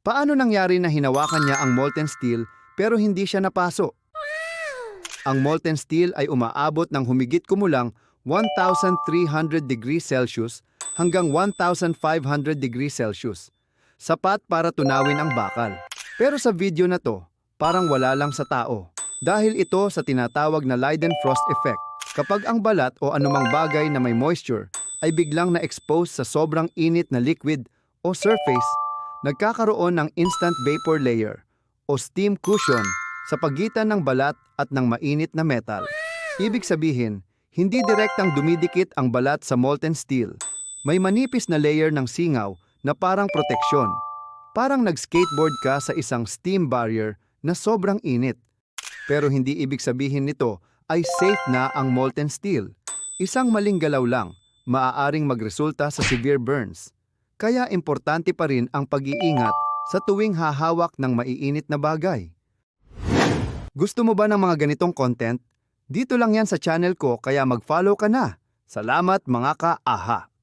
Paano nangyari na hinawakan niya ang molten steel pero hindi siya napaso? Ang molten steel ay umaabot ng humigit kumulang 1,300 degrees Celsius hanggang 1,500 degrees Celsius. Sapat para tunawin ang bakal. Pero sa video na to, parang wala lang sa tao. Dahil ito sa tinatawag na Leidenfrost effect. Kapag ang balat o anumang bagay na may moisture ay biglang na-expose sa sobrang init na liquid o surface, nagkakaroon ng instant vapor layer o steam cushion sa pagitan ng balat at ng mainit na metal. Ibig sabihin, hindi direktang dumidikit ang balat sa molten steel. May manipis na layer ng singaw na parang proteksyon. Parang nag-skateboard ka sa isang steam barrier na sobrang init. Pero hindi ibig sabihin nito ay safe na ang molten steel. Isang maling galaw lang, maaaring magresulta sa severe burns. Kaya importante pa rin ang pag-iingat sa tuwing hahawak ng maiinit na bagay. Gusto mo ba ng mga ganitong content? Dito lang yan sa channel ko kaya mag-follow ka na. Salamat mga ka-aha!